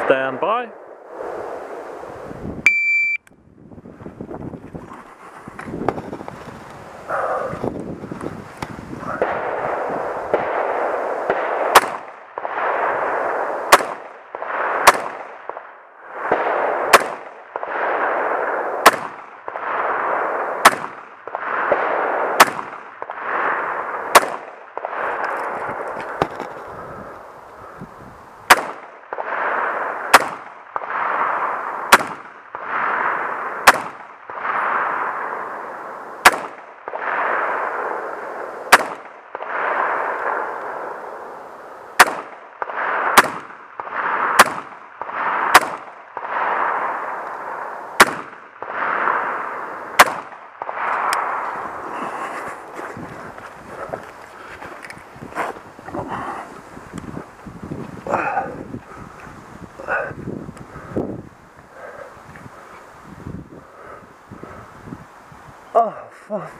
Stand by. Oh, fuck.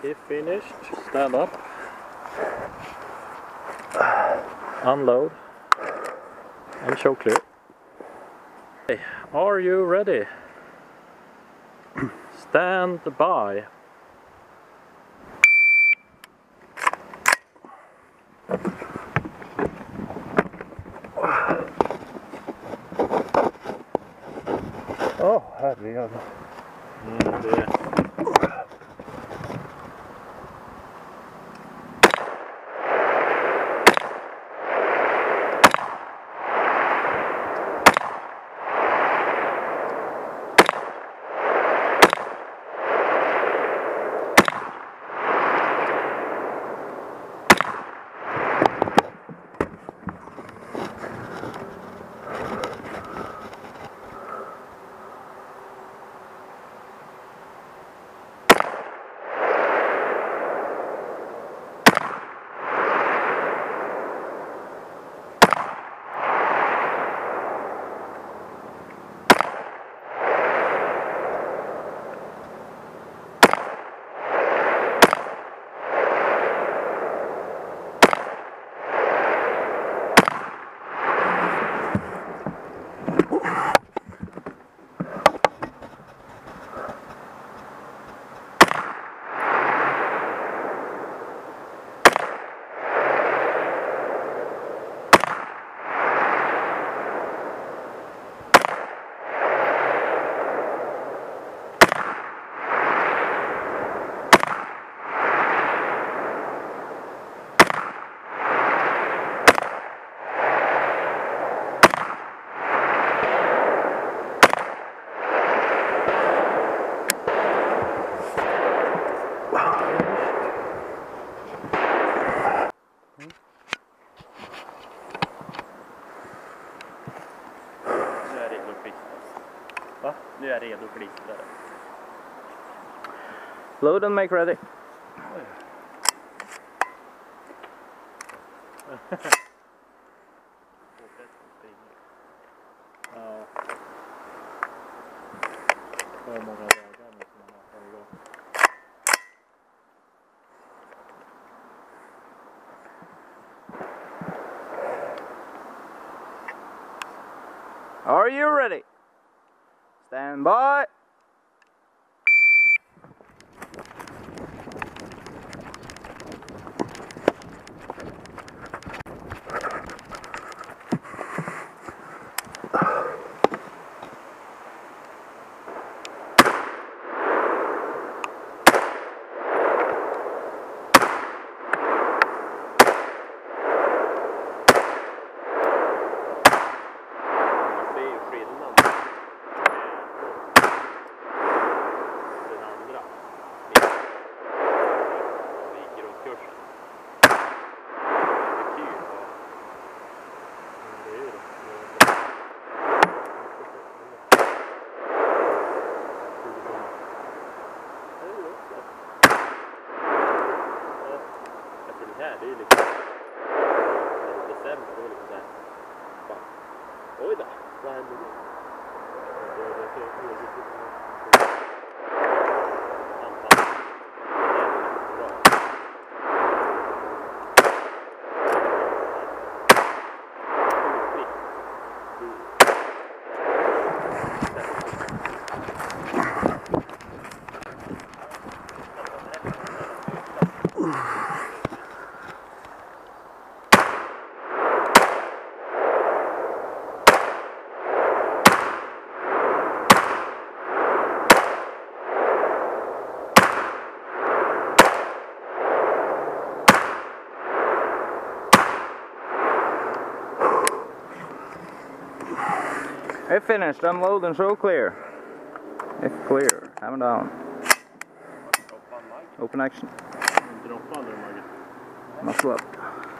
If finished, stand up. Unload. And show clear. Okay, are you ready? Stand by. Åh, herregud. Det. Va? Nu är jag redo för klistrare. Load and make ready. Ja. Hur många vägar nu som man har för igång. Are you ready? Stand by. Det är liksom bestämmer, då är det liksom såhär. Fan. Oj då, vad händer nu? Det ser eget ut. Anpassning. Bra. If finished, unload and show clear. If clear, hammer down. Open action. Droppa aldrig Maggie. Muscle up.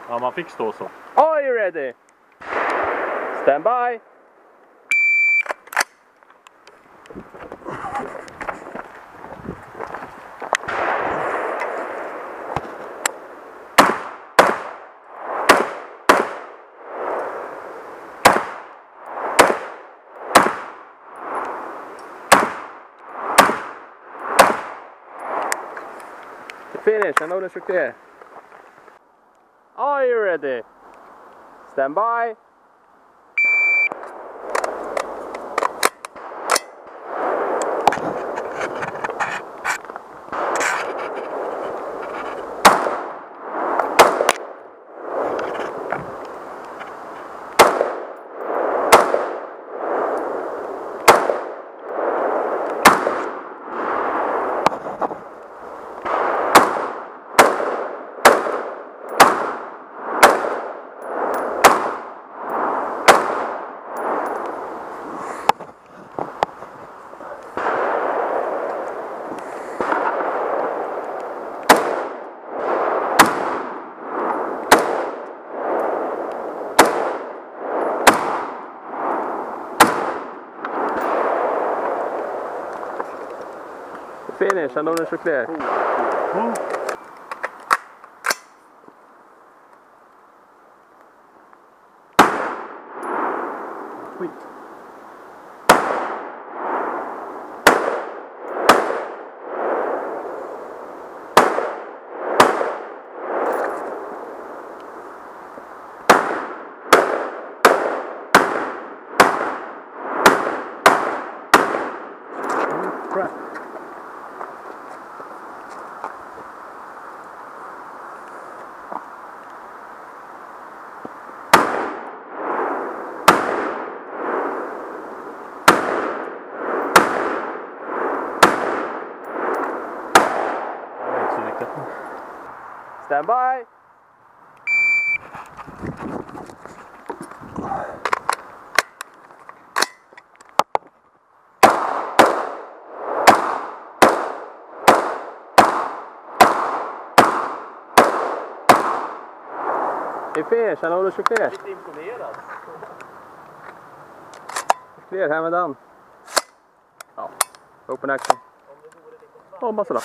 Ja, man fick stå så. Are you ready? Stand by. Finish, unload and show clear. Are you ready? Stand by. Finish, unload and show clear. Skit. Crap. Stand by. Finish, unload and show clear. Lite imponerad. Clear, hammer down. Ja. Open action. Ja, muscle up.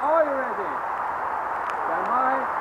Are you ready? Stand by.